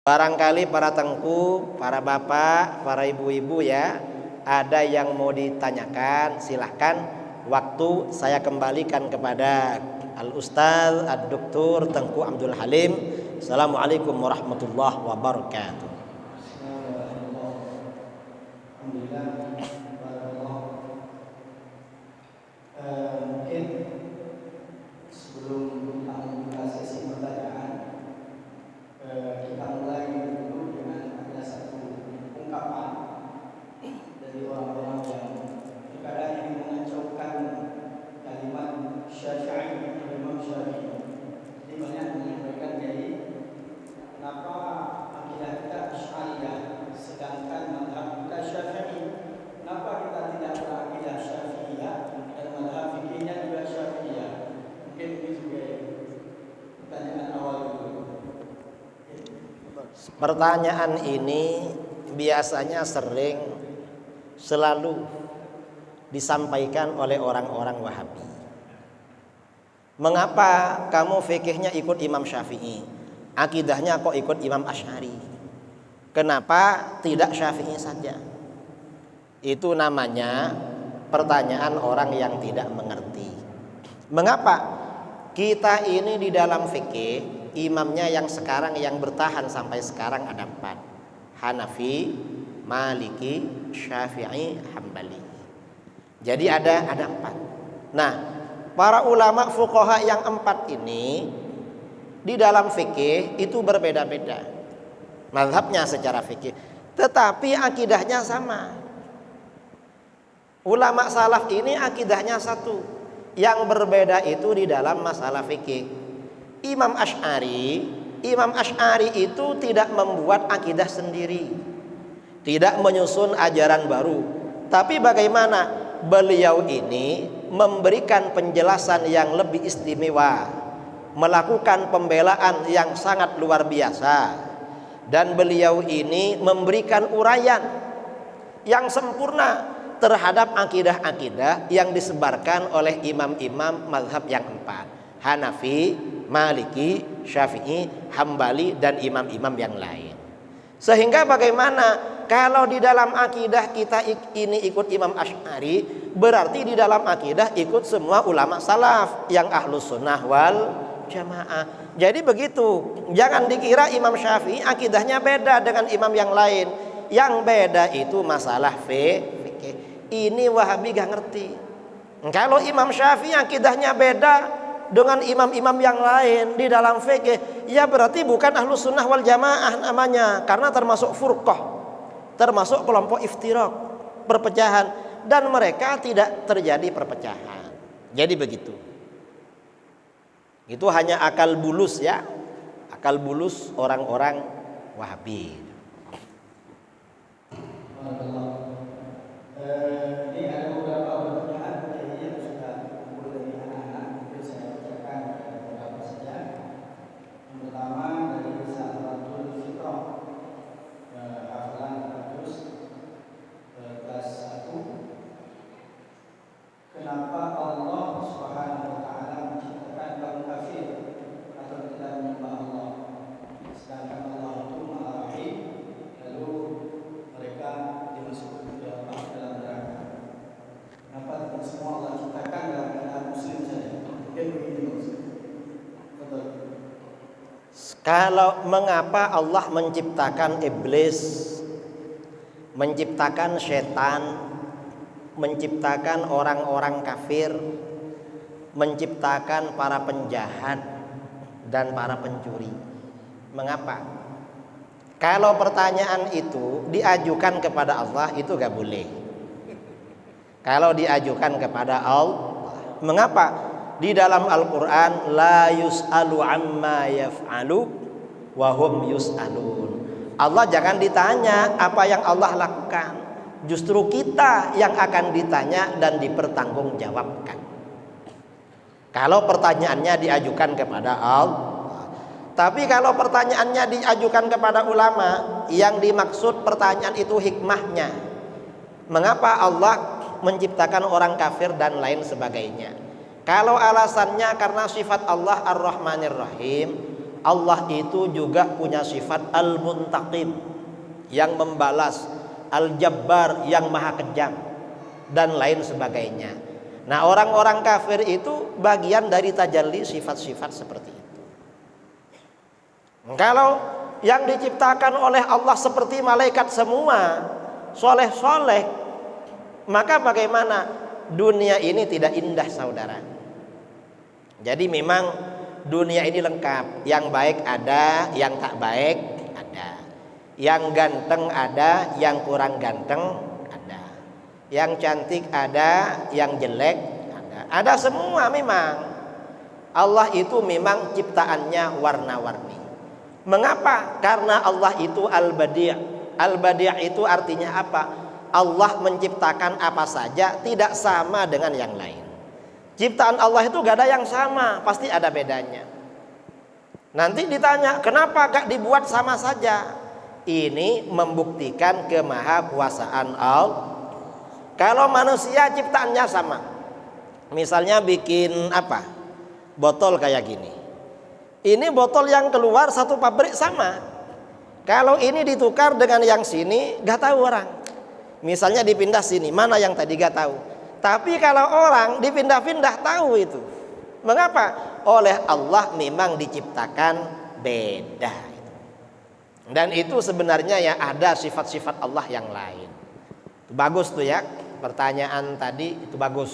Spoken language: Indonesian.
Barangkali para tengku, para bapak, para ibu-ibu ya, ada yang mau ditanyakan, silahkan. Waktu saya kembalikan kepada Al-Ustaz Ad-Doktor Tengku Abdul Halim. Assalamualaikum warahmatullahi wabarakatuh. Mungkin sebelum kita membuka sesi pertanyaan, kita mulai dulu dengan ada satu ungkapan dari orang-orang yang terkadang ingin mengacaukan kalimat Syafi'i, Imam Syafi'i. Jadi banyak menyampaikan dari kenapa akidah kita Asy'ariyah sedangkan mazhab kita Syafi'i. Kenapa kita tidak berakidah Syafi'iyah dan mazhab fikihnya juga Syafi'iyah? Mungkin ini sebagai pertanyaan awal dulu. Pertanyaan ini biasanya selalu disampaikan oleh orang-orang Wahabi. Mengapa kamu fikihnya ikut Imam Syafi'i, akidahnya kok ikut Imam Asy'ari? Kenapa tidak Syafi'i saja? Itu namanya pertanyaan orang yang tidak mengerti. Mengapa kita ini di dalam fikih imamnya yang sekarang yang bertahan sampai sekarang ada 4: Hanafi, Maliki, Syafi'i, Hambali. Jadi ada 4. Nah, para ulama fuqaha yang 4 ini di dalam fikih itu berbeda-beda mazhabnya secara fikih, tetapi akidahnya sama. Ulama salaf ini akidahnya satu, yang berbeda itu di dalam masalah fikih. Imam Asy'ari itu tidak membuat akidah sendiri, tidak menyusun ajaran baru, tapi bagaimana beliau ini memberikan penjelasan yang lebih istimewa, melakukan pembelaan yang sangat luar biasa, dan beliau ini memberikan uraian yang sempurna terhadap akidah-akidah yang disebarkan oleh imam-imam mazhab yang 4: Hanafi, Maliki, Syafi'i, Hambali, dan imam-imam yang lain. Sehingga bagaimana kalau di dalam akidah kita ini ikut Imam Asy'ari, berarti di dalam akidah ikut semua ulama salaf yang ahlus sunnah wal jamaah. Jadi begitu, jangan dikira Imam Syafi'i akidahnya beda dengan imam yang lain. Yang beda itu masalah fikih. Ini Wahabi gak ngerti. Kalau Imam Syafi'i akidahnya beda dengan imam-imam yang lain di dalam fikih, ya berarti bukan ahlus sunnah wal jamaah namanya, karena termasuk furqah, termasuk kelompok iftiraq, perpecahan, dan mereka tidak terjadi perpecahan. Jadi begitu. Itu hanya akal bulus ya, akal bulus orang-orang Wahabi. Ini ada beberapa pertanyaan yang sudah kumpul dari anak-anak. Mungkin saya bacakan beberapa saja. Yang pertama dari Sa'ratul Fitrah, hafalan kelas 1. Kenapa Allah Subhanahu wa taala menciptakan kaum kafir atau tidak menyembah Allah, sedangkan Allah itu Maha Rahim, lalu mereka dimasukkan ke dalam neraka? Kenapa tidak semua Allah ciptakan dalam keadaan muslim saja? Mungkin begini maksudnya. Betul. Kalau mengapa Allah menciptakan iblis, menciptakan setan, menciptakan orang-orang kafir, menciptakan para penjahat dan para pencuri? Mengapa? Kalau pertanyaan itu diajukan kepada Allah itu gak boleh. Kalau diajukan kepada Allah, mengapa? Di dalam Al-Quran, la yus'alu amma yaf'alu wa hum yus'alun. Allah jangan ditanya apa yang Allah lakukan, justru kita yang akan ditanya dan dipertanggungjawabkan. Kalau pertanyaannya diajukan kepada Allah. Tapi kalau pertanyaannya diajukan kepada ulama, yang dimaksud pertanyaan itu hikmahnya. Mengapa Allah menciptakan orang kafir dan lain sebagainya? Kalau alasannya karena sifat Allah Ar-Rahmanir Rahim, Allah itu juga punya sifat Al-Muntaqim, yang membalas, Al-Jabbar, yang maha kejam, dan lain sebagainya. Nah, orang-orang kafir itu bagian dari tajalli sifat-sifat seperti itu. Kalau yang diciptakan oleh Allah seperti malaikat semua, soleh-soleh, maka bagaimana? Dunia ini tidak indah, saudara. Jadi memang dunia ini lengkap. Yang baik ada, yang tak baik ada. Yang ganteng ada, yang kurang ganteng ada. Yang cantik ada, yang jelek ada. Ada semua memang. Allah itu memang ciptaannya warna-warni. Mengapa? Karena Allah itu Al-Badi'. Al-Badi' itu artinya apa? Allah menciptakan apa saja tidak sama dengan yang lain. Ciptaan Allah itu gak ada yang sama, pasti ada bedanya. Nanti ditanya, kenapa gak dibuat sama saja? Ini membuktikan kemahakuasaan Allah. Kalau manusia ciptaannya sama, misalnya bikin apa? Botol kayak gini. Ini botol yang keluar satu pabrik sama. Kalau ini ditukar dengan yang sini, gak tahu orang. Misalnya dipindah sini, mana yang tadi gak tahu. Tapi kalau orang dipindah-pindah tahu itu. Mengapa? Oleh Allah memang diciptakan beda. Dan itu sebenarnya ya ada sifat-sifat Allah yang lain. Bagus tuh ya, pertanyaan tadi itu bagus.